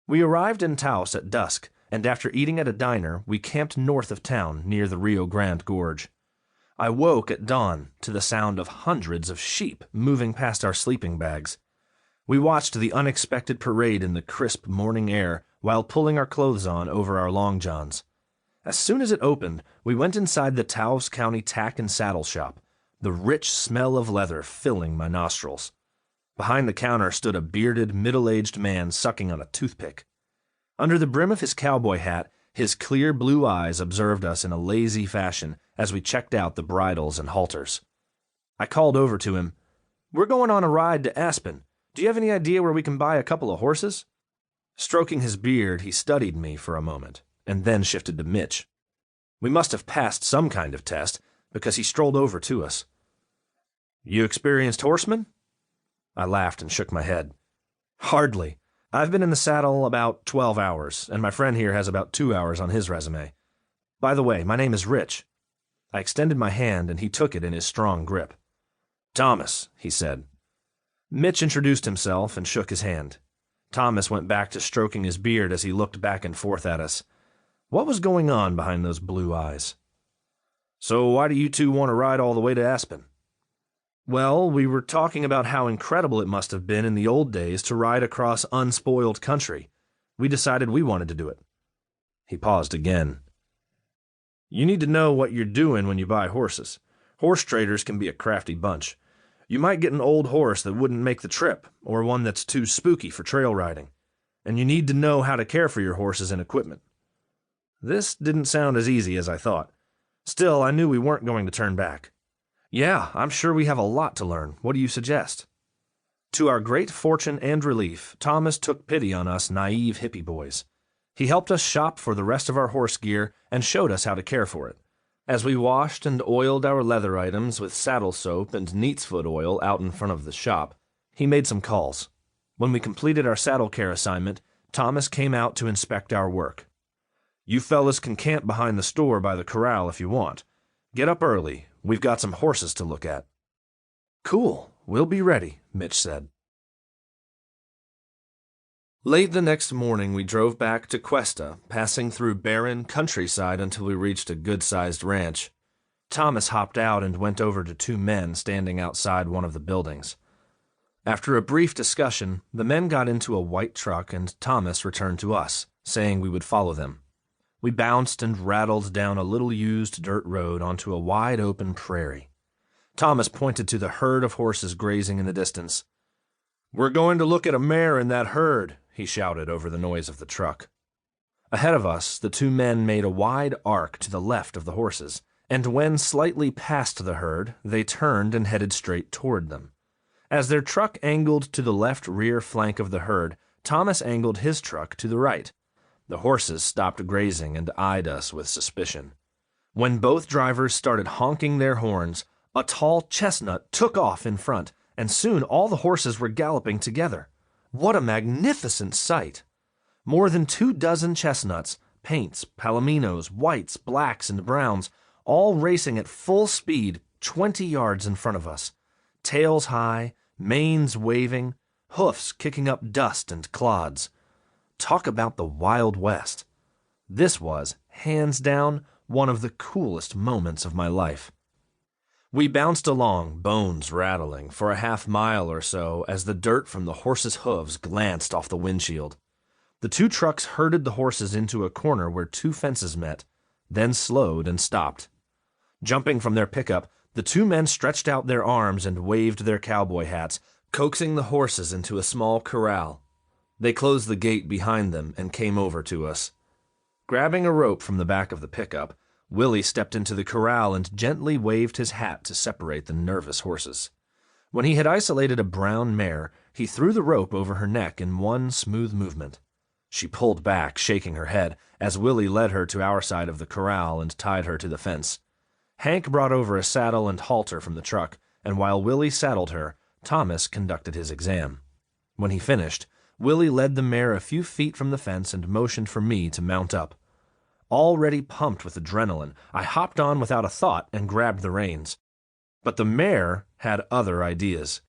We arrived in Taos at dusk, and after eating at a diner, we camped north of town near the Rio Grande Gorge. I woke at dawn to the sound of hundreds of sheep moving past our sleeping bags. We watched the unexpected parade in the crisp morning air while pulling our clothes on over our long johns. As soon as it opened, we went inside the Taos County Tack and Saddle Shop, the rich smell of leather filling my nostrils. Behind the counter stood a bearded, middle-aged man sucking on a toothpick. Under the brim of his cowboy hat, his clear blue eyes observed us in a lazy fashion as we checked out the bridles and halters. I called over to him, "We're going on a ride to Aspen. Do you have any idea where we can buy a couple of horses?" Stroking his beard, he studied me for a moment, and then shifted to Mitch. We must have passed some kind of test, because he strolled over to us. "You experienced horsemen?" I laughed and shook my head. "Hardly. I've been in the saddle about 12 hours, and my friend here has about 2 hours on his resume. By the way, my name is Rich." I extended my hand, and he took it in his strong grip. "Thomas," he said. Mitch introduced himself and shook his hand. Thomas went back to stroking his beard as he looked back and forth at us. What was going on behind those blue eyes? "So why do you two want to ride all the way to Aspen?" "Well, we were talking about how incredible it must have been in the old days to ride across unspoiled country. We decided we wanted to do it." He paused again. "You need to know what you're doing when you buy horses. Horse traders can be a crafty bunch. You might get an old horse that wouldn't make the trip, or one that's too spooky for trail riding. And you need to know how to care for your horses and equipment." This didn't sound as easy as I thought. Still, I knew we weren't going to turn back. "Yeah, I'm sure we have a lot to learn. What do you suggest?" To our great fortune and relief, Thomas took pity on us naive hippie boys. He helped us shop for the rest of our horse gear and showed us how to care for it. As we washed and oiled our leather items with saddle soap and neat's foot oil out in front of the shop, he made some calls. When we completed our saddle care assignment, Thomas came out to inspect our work. "You fellas can camp behind the store by the corral if you want. Get up early. We've got some horses to look at." "Cool. We'll be ready," Mitch said. Late the next morning, we drove back to Cuesta, passing through barren countryside until we reached a good-sized ranch. Thomas hopped out and went over to two men standing outside one of the buildings. After a brief discussion, the men got into a white truck and Thomas returned to us, saying we would follow them. We bounced and rattled down a little-used dirt road onto a wide-open prairie. Thomas pointed to the herd of horses grazing in the distance. "We're going to look at a mare in that herd," he shouted over the noise of the truck. Ahead of us, the two men made a wide arc to the left of the horses, and when slightly past the herd, they turned and headed straight toward them. As their truck angled to the left rear flank of the herd, Thomas angled his truck to the right. The horses stopped grazing and eyed us with suspicion. When both drivers started honking their horns, a tall chestnut took off in front, and soon all the horses were galloping together. What a magnificent sight! More than 24 chestnuts, paints, palominos, whites, blacks, and browns, all racing at full speed 20 yards in front of us. Tails high, manes waving, hoofs kicking up dust and clods. Talk about the Wild West. This was, hands down, one of the coolest moments of my life. We bounced along, bones rattling, for a half-mile or so as the dirt from the horses' hooves glanced off the windshield. The two trucks herded the horses into a corner where two fences met, then slowed and stopped. Jumping from their pickup, the two men stretched out their arms and waved their cowboy hats, coaxing the horses into a small corral. They closed the gate behind them and came over to us. Grabbing a rope from the back of the pickup, Willie stepped into the corral and gently waved his hat to separate the nervous horses. When he had isolated a brown mare, he threw the rope over her neck in one smooth movement. She pulled back, shaking her head, as Willie led her to our side of the corral and tied her to the fence. Hank brought over a saddle and halter from the truck, and while Willie saddled her, Thomas conducted his exam. When he finished, Willie led the mare a few feet from the fence and motioned for me to mount up. Already pumped with adrenaline, I hopped on without a thought and grabbed the reins. But the mare had other ideas.